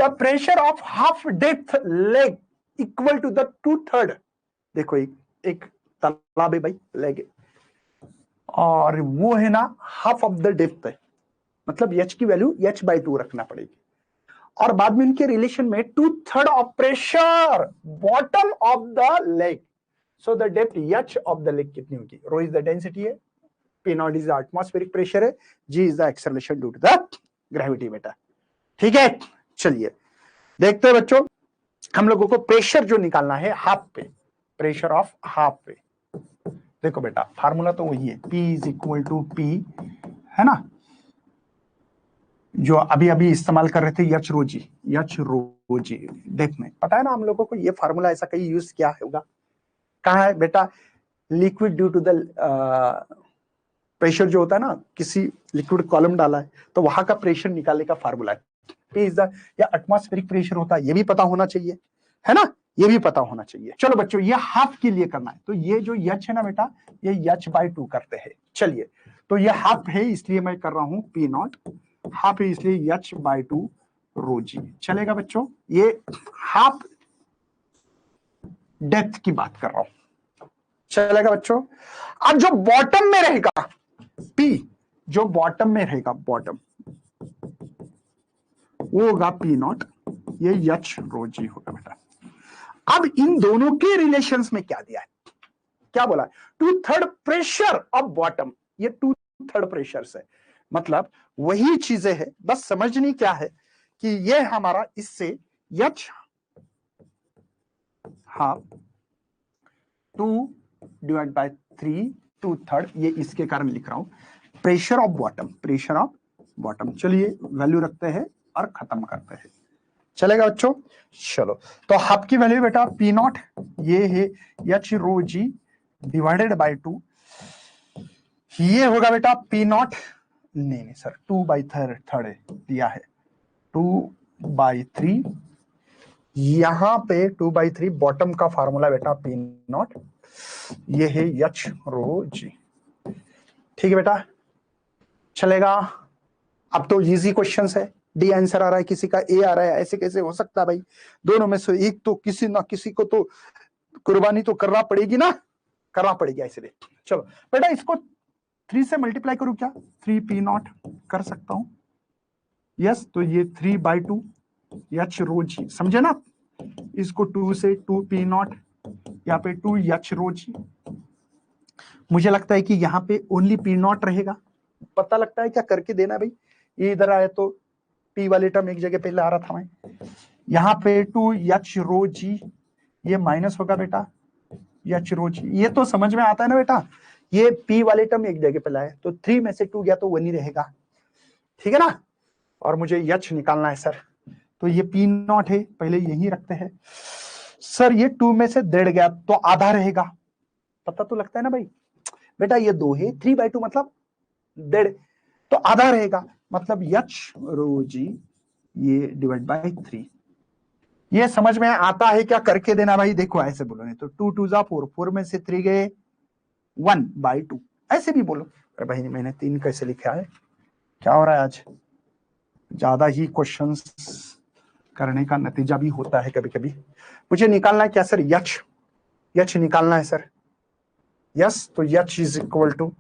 The pressure of half depth leg equal to the 2/3। देखो एक तालाब है भाई, लेग, और वो है ना हाफ ऑफ द डेप्थ है, मतलब एच की वैल्यू h/2 रखना पड़ेगी। और बाद में इनके रिलेशन में 2/3 of pressure bottom of the leg, so the depth h of the leg कितनी होगी? रो इज द डेंसिटी है, P not is the atmospheric pressure है, G is the acceleration due to the gravity बेटा। ठीक है, चलिए देखते हैं बच्चों, हम लोगों को प्रेशर जो निकालना है हाफ पे, प्रेशर ऑफ हाफ पे। देखो बेटा फार्मूला तो वही है, P is equal to P, है ना, जो अभी अभी इस्तेमाल कर रहे थे, एच रो जी। डेप्थ में पता है ना हम लोगों को, ये फार्मूला ऐसा कहीं यूज किया होगा। कहाँ है बेटा? Liquid due to the pressure जो होता है ना, किसी लिक्विड कॉलम डाला है तो वहां का प्रेशर निकालने का फार्मूला है। P इज द, या एटमॉस्फेरिक प्रेशर होता है, ये भी पता होना चाहिए, है ना, ये भी पता होना चाहिए। चलो बच्चों, ये हाफ के लिए करना है, तो ये जो h है ना बेटा, ये h/2 करते हैं। चलिए, तो ये हाफ है इसलिए मैं कर रहा हूं P नॉट, हाफ है इसलिए h/2 रो जी। चलेगा बच्चों, ये हाफ डेप्थ की बात कर रहा हूं, चलेगा बच्चों। अब जो बॉटम में रहेगा P, जो बॉटम में रहेगा, बॉटम वो होगा P नॉट, ये h रो जी होगा बेटा। अब इन दोनों के रिलेशंस में क्या दिया है, क्या बोला है? 2/3 प्रेशर ऑफ बॉटम, ये 2/3 प्रेशर है, मतलब वही चीजें है, बस समझनी क्या है कि ये हमारा इससे h हाफ 2/3 2/3, ये इसके कारण लिख रहा हूं, pressure of bottom, pressure of bottom. चलिए वैल्यू रखते हैं और खत्म करते हैं, चलेगा बच्चों। चलो, तो हाफ की वैल्यू बेटा P नॉट, ये है h rho g divided by 2, ये होगा बेटा P नॉट, नहीं सर 2/3 दिया है, 2/3, यहां पे 2/3 बॉटम का फार्मूला बेटा P नॉट, ये है h रो जी। ठीक है बेटा, चलेगा। अब तो इजी क्वेश्चंस है, डी आंसर आ रहा है, किसी का ए आ रहा है, ऐसे कैसे हो सकता है भाई? दोनों में से एक तो किसी ना किसी को तो कुर्बानी तो करना पड़ेगी ना, करना पड़ेगा इसलिए। चलो बेटा, इसको 3 से मल्टीप्लाई करूं क्या? 3P नॉट कर सकता हूं, यस, तो ये 3/2 h रो जी, समझे ना? इसको 2 से 2P नॉट, यहाँ पे 2h रो जी। मुझे लगता है कि यहाँ पे ओनली P नॉट रहेगा, पता लगता है क्या? करके देना भाई, ये इधर आए तो P वाले टर्म एक जगह पे ला रहा था मैं, यहाँ पे 2h रो जी, ये माइनस होगा बेटा h रो जी, ये तो समझ में आता है ना बेटा, ये P वाले टर्म एक जगह पे लाए तो 3 में से 2 गया तो 1 ही रहेगा, ठीक है ना, और मुझे h निकालना है सर, तो ये P नॉट है, पहले यही रखते हैं सर, ये 2 में से 1.5 गया तो आधा रहेगा, पता तो लगता है ना भाई बेटा, ये 2 है, 3/2 मतलब 1.5, तो आधा रहेगा, मतलब h रो जी ये डिवाइड बाय 3। ये समझ में आता है क्या? करके देना भाई, देखो ऐसे बोलो, नहीं तो 2 2 जा 4, 4 में से 3 गए 1/2, ऐसे भी बोलो। अरे भाई मैंने 3 कैसे लिखा है, क्या हो रहा है आज? ज्यादा ही क्वेश्चंस करने का नतीजा भी होता है कभी कभी। मुझे निकालना है क्या सर? h निकालना है सर, यस, तो h इज इक्वल टू,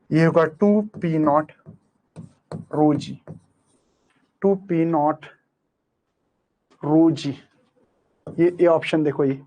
ये होगा 2P not row ji, 2P not रो जी, ये ऑप्शन देखो, ये